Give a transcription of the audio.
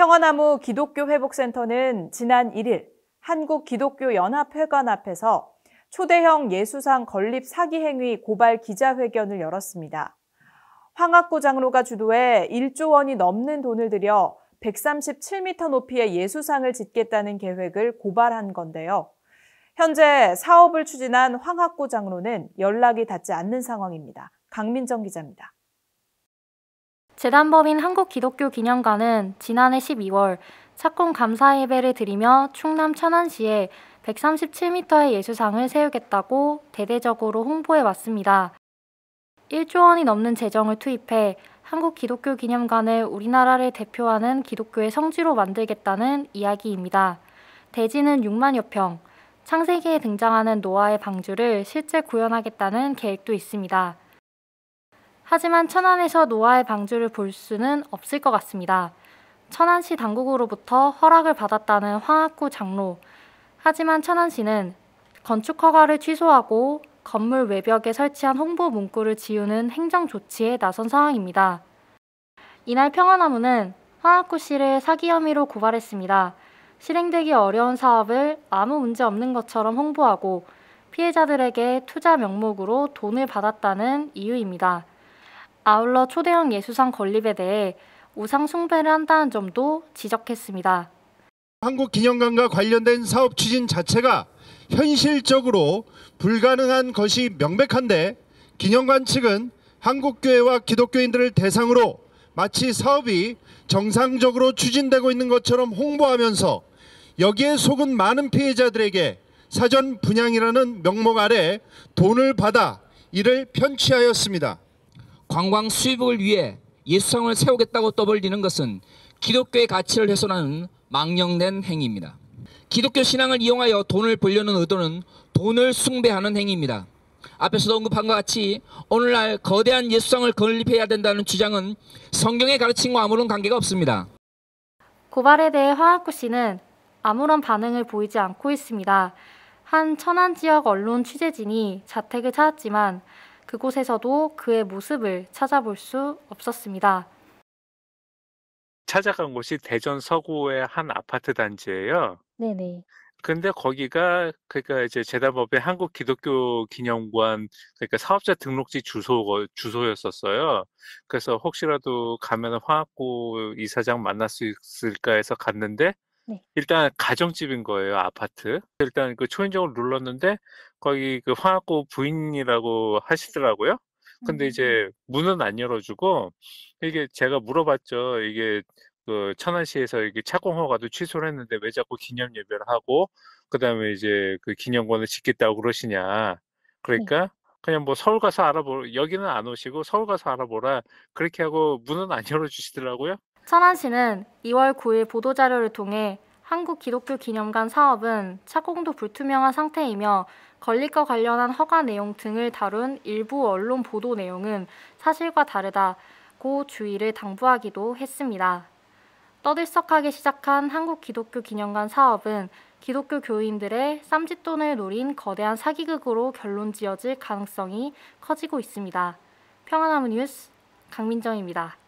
평화나무 기독교회복센터는 지난 1일 한국기독교연합회관 앞에서 초대형 예수상 건립 사기 행위 고발 기자회견을 열었습니다. 황학구 장로가 주도해 1조 원이 넘는 돈을 들여 137m 높이의 예수상을 짓겠다는 계획을 고발한 건데요. 현재 사업을 추진한 황학구 장로는 연락이 닿지 않는 상황입니다. 강민정 기자입니다. 재단법인 한국기독교기념관은 지난해 12월 착공 감사 예배를 드리며 충남 천안시에 137m의 예수상을 세우겠다고 대대적으로 홍보해 왔습니다. 1조 원이 넘는 재정을 투입해 한국기독교기념관을 우리나라를 대표하는 기독교의 성지로 만들겠다는 이야기입니다. 대지는 6만여 평, 창세기에 등장하는 노아의 방주를 실제 구현하겠다는 계획도 있습니다. 하지만 천안에서 노아의 방주를 볼 수는 없을 것 같습니다. 천안시 당국으로부터 허락을 받았다는 황학구 장로. 하지만 천안시는 건축 허가를 취소하고 건물 외벽에 설치한 홍보 문구를 지우는 행정 조치에 나선 상황입니다. 이날 평화나무는 황학구 씨를 사기 혐의로 고발했습니다. 실행되기 어려운 사업을 아무 문제 없는 것처럼 홍보하고 피해자들에게 투자 명목으로 돈을 받았다는 이유입니다. 아울러 초대형 예수상 건립에 대해 우상 숭배를 한다는 점도 지적했습니다. 한국기념관과 관련된 사업 추진 자체가 현실적으로 불가능한 것이 명백한데 기념관 측은 한국교회와 기독교인들을 대상으로 마치 사업이 정상적으로 추진되고 있는 것처럼 홍보하면서 여기에 속은 많은 피해자들에게 사전 분양이라는 명목 아래 돈을 받아 이를 편취하였습니다. 관광 수입을 위해 예수상을 세우겠다고 떠벌리는 것은 기독교의 가치를 훼손하는 망령된 행위입니다. 기독교 신앙을 이용하여 돈을 벌려는 의도는 돈을 숭배하는 행위입니다. 앞에서도 언급한 것 같이 오늘날 거대한 예수상을 건립해야 된다는 주장은 성경의 가르침과 아무런 관계가 없습니다. 고발에 대해 황학구 씨는 아무런 반응을 보이지 않고 있습니다. 한 천안 지역 언론 취재진이 자택을 찾았지만 그곳에서도 그의 모습을 찾아볼 수 없었습니다. 찾아간 곳이 대전 서구의 한 아파트 단지예요. 네네. 근데 거기가 그러니까 이제 재단법인 한국기독교기념관 그러니까 사업자 등록지 주소였었어요. 그래서 혹시라도 가면 황학구 이사장 만날 수 있을까 해서 갔는데 네. 일단 가정집인 거예요, 아파트. 일단 그 초인종을 눌렀는데 거기 그 황학구 부인이라고 하시더라고요. 근데 이제 문은 안 열어주고 이게 제가 물어봤죠. 이게 그 천안시에서 이게 착공 허가도 취소를 했는데 왜 자꾸 기념 예배를 하고 그다음에 이제 그 기념관을 짓겠다고 그러시냐. 그러니까 그냥 뭐 서울 가서 여기는 안 오시고 서울 가서 알아보라. 그렇게 하고 문은 안 열어주시더라고요. 천안시는 2월 9일 보도자료를 통해 한국기독교기념관 사업은 착공도 불투명한 상태이며 건립과 관련한 허가 내용 등을 다룬 일부 언론 보도 내용은 사실과 다르다고 주의를 당부하기도 했습니다. 떠들썩하게 시작한 한국기독교기념관 사업은 기독교 교인들의 쌈짓돈을 노린 거대한 사기극으로 결론 지어질 가능성이 커지고 있습니다. 평화나무 뉴스 강민정입니다.